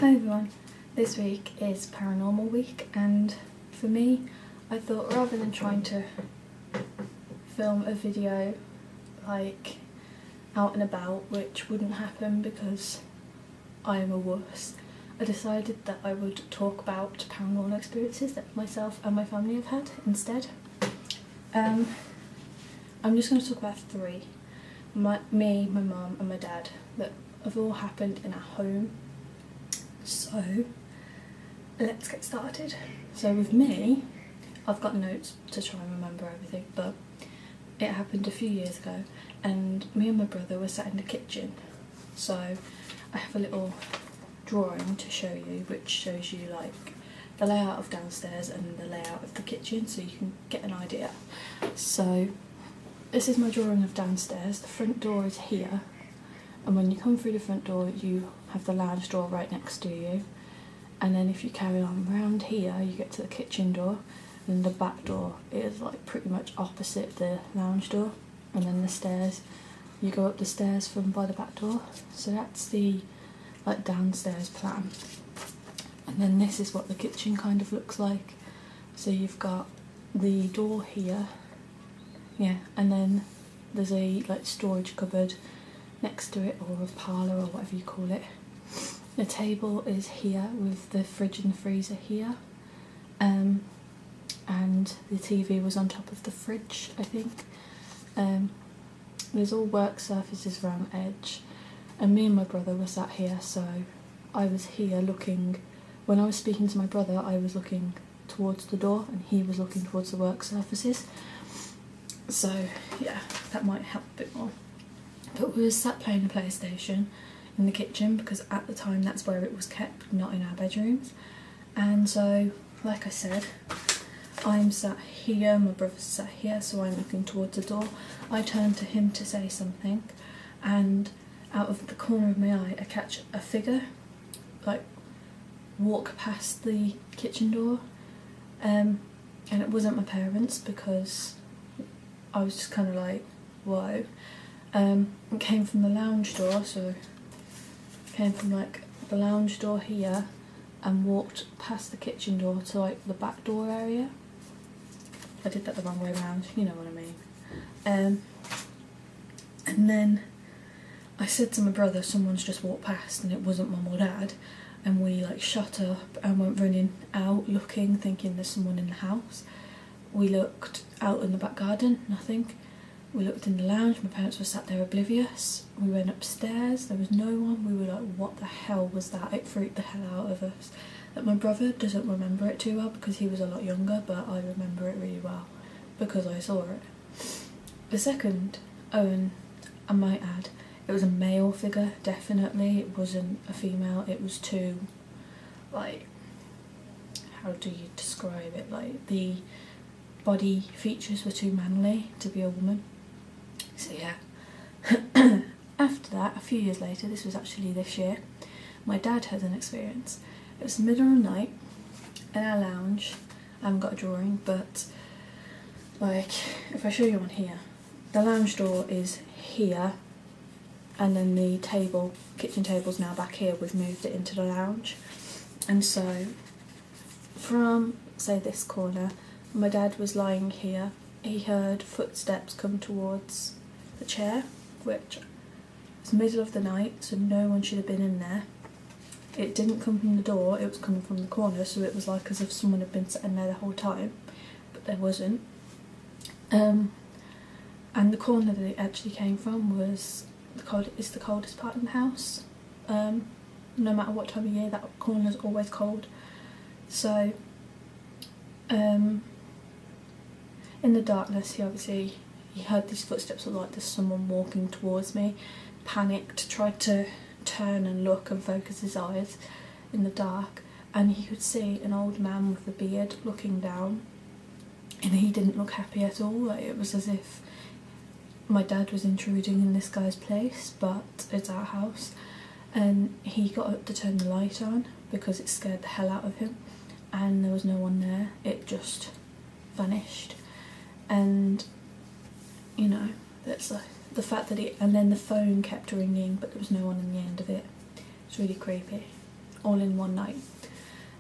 Hi everyone, this week is Paranormal week, and for me I thought rather than trying to film a video like out and about, which wouldn't happen because I am a wuss, I decided that I would talk about paranormal experiences that myself and my family have had instead. I'm just going to talk about three. Me, my mum and my dad that have all happened in our home. So let's get started. So with me, I've got notes to try and remember everything, but it happened a few years ago and me and my brother were sat in the kitchen. So I have a little drawing to show you which shows you like the layout of downstairs and the layout of the kitchen so you can get an idea. So this is my drawing of downstairs. The front door is here, and when you come through the front door you have the lounge door right next to you, and then if you carry on round here you get to the kitchen door, and the back door is like pretty much opposite the lounge door, and then the stairs, you go up the stairs from by the back door. So that's the like downstairs plan. And then this is what the kitchen kind of looks like. So you've got the door here, yeah, and then there's a like storage cupboard next to it, or a parlour or whatever you call it. The table is here with the fridge and freezer here, and the TV was on top of the fridge, I think. There's all work surfaces around the edge, and me and my brother were sat here, so I was here looking. When I was speaking to my brother I was looking towards the door and he was looking towards the work surfaces. So yeah, that might help a bit more. But we were sat playing the PlayStation in the kitchen because at the time that's where it was kept, not in our bedrooms. And so, like I said, I'm sat here, my brother's sat here, so I'm looking towards the door. I turn to him to say something, and out of the corner of my eye I catch a figure like walk past the kitchen door, and it wasn't my parents because I was just kind of like, whoa. It came from the lounge door, so it came from like the lounge door here and walked past the kitchen door to like the back door area. I did that the wrong way around, you know what I mean. And then I said to my brother, someone's just walked past, and it wasn't mum or dad, and we like shut up and went running out looking, thinking there's someone in the house. We looked out in the back garden, nothing. We looked in the lounge, my parents were sat there oblivious. We went upstairs, there was no one. We were like, what the hell was that? It freaked the hell out of us. Like, my brother doesn't remember it too well because he was a lot younger, but I remember it really well because I saw it. The second, and I might add, it was a male figure, definitely. It wasn't a female, it was two, like, how do you describe it? Like, the body features were too manly to be a woman. So yeah. After that, a few years later, this was actually this year, my dad had an experience. It was the middle of the night in our lounge. I haven't got a drawing, but like if I show you on here, the lounge door is here, and then the table, kitchen table's now back here. We've moved it into the lounge, and so from say this corner, my dad was lying here. He heard footsteps come towards the chair, which was the middle of the night, so no one should have been in there. It didn't come from the door, it was coming from the corner, so it was like as if someone had been sitting there the whole time, but there wasn't. And the corner that it actually came from was the coldest part in the house. No matter what time of year, that corner's always cold. So in the darkness, he heard these footsteps, like there's someone walking towards me. Panicked, tried to turn and look and focus his eyes in the dark, and he could see an old man with a beard looking down, and he didn't look happy at all. Like, it was as if my dad was intruding in this guy's place, but it's our house. And he got up to turn the light on because it scared the hell out of him, and there was no one there. It just vanished. And you know, that's like the fact that and then the phone kept ringing but there was no one on the end of it. It's really creepy. all in one night.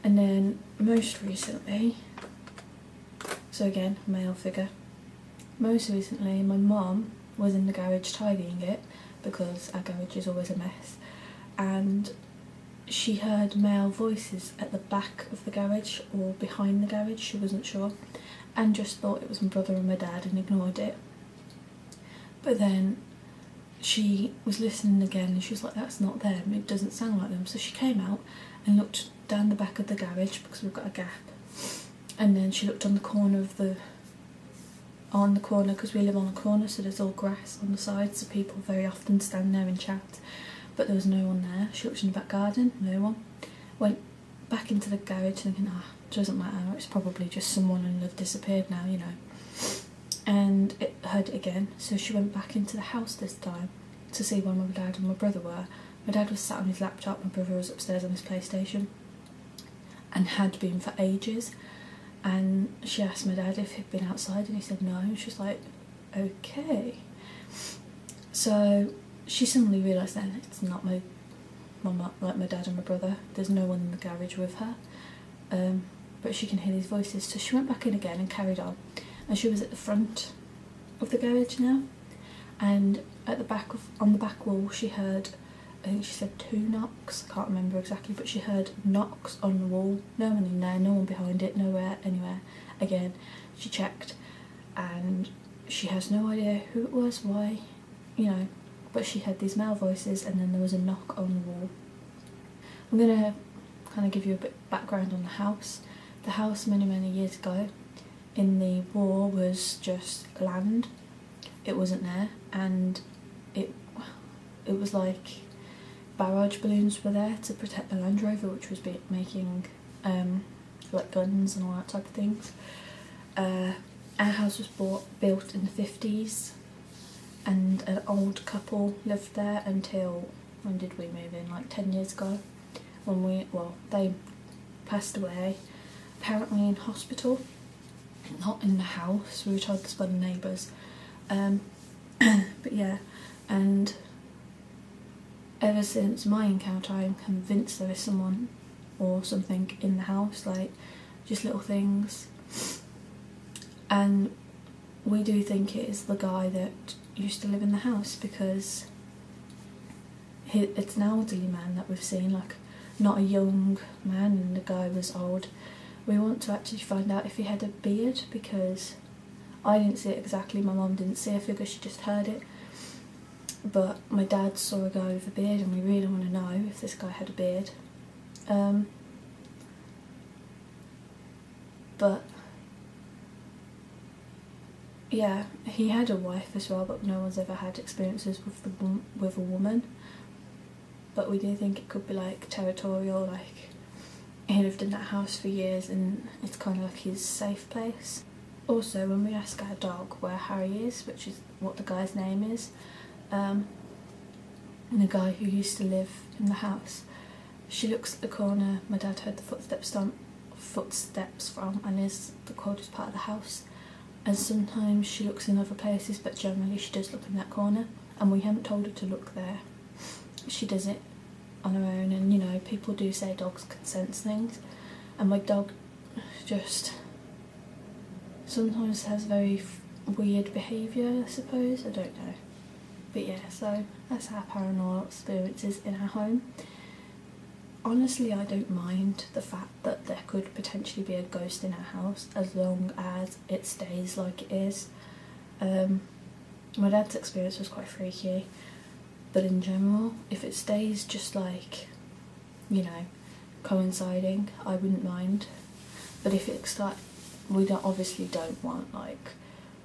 And then most recently, so again, male figure, most recently my mum was in the garage tidying it, because our garage is always a mess, and she heard male voices at the back of the garage or behind the garage, she wasn't sure, and just thought it was my brother and my dad and ignored it. But then she was listening again and she was like, that's not them, it doesn't sound like them. So she came out and looked down the back of the garage, because we've got a gap, and then she looked on the corner, because we live on a corner, so there's all grass on the sides, so people very often stand there and chat, but there was no one there. She looked in the back garden, no one. Went back into the garage thinking, doesn't matter, it's probably just someone and they've disappeared now, you know. And it heard it again, so she went back into the house this time to see where my dad and my brother were. My dad was sat on his laptop, my brother was upstairs on his PlayStation, and had been for ages. And she asked my dad if he'd been outside, and he said no, and she was like, okay. So she suddenly realised then it's not my mum, like my dad and my brother, there's no one in the garage with her, but she can hear these voices. So she went back in again and carried on, and she was at the front of the garage now, and at the back on the back wall she heard, I think she said 2 knocks, I can't remember exactly, but she heard knocks on the wall, no one in there, no one behind it, nowhere, anywhere. Again, she checked and she has no idea who it was, why, you know, but she heard these male voices, and then there was a knock on the wall. I'm going to kind of give you a bit of background on the house. The house many years ago in the war was just land, it wasn't there, and it was like barrage balloons were there to protect the Land Rover, which was making like guns and all that type of things. Our house was built in the 50s, and an old couple lived there until, when did we move in, like 10 years ago, when they passed away, apparently in hospital, not in the house. We were told this by the neighbours, but yeah, and ever since my encounter I'm convinced there is someone or something in the house, like just little things, and we do think it is the guy that used to live in the house, because it's an elderly man that we've seen, like not a young man, and the guy was old. We want to actually find out if he had a beard, because I didn't see it exactly, my mum didn't see a figure, she just heard it, but my dad saw a guy with a beard, and we really want to know if this guy had a beard. But yeah, he had a wife as well, but no one's ever had experiences with a woman. But we do think it could be like territorial, like he lived in that house for years and it's kind of like his safe place. Also, when we ask our dog where Harry is, which is what the guy's name is, and the guy who used to live in the house, she looks at the corner my dad heard the footsteps from, and is the coldest part of the house. And sometimes she looks in other places, but generally she does look in that corner, and we haven't told her to look there. She does it on her own, and you know, people do say dogs can sense things, and my dog just sometimes has very weird behaviour, I suppose, I don't know. But yeah, so that's our paranormal experiences in our home. Honestly, I don't mind the fact that there could potentially be a ghost in our house, as long as it stays like it is. My dad's experience was quite freaky, but in general, if it stays just like, you know, coinciding, I wouldn't mind. But if it we obviously don't want like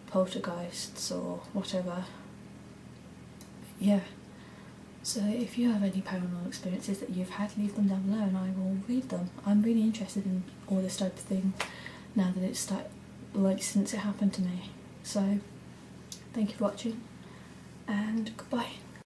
poltergeists or whatever. Yeah. So if you have any paranormal experiences that you've had, leave them down below and I will read them. I'm really interested in all this type of thing now that it's since it happened to me. So thank you for watching and goodbye.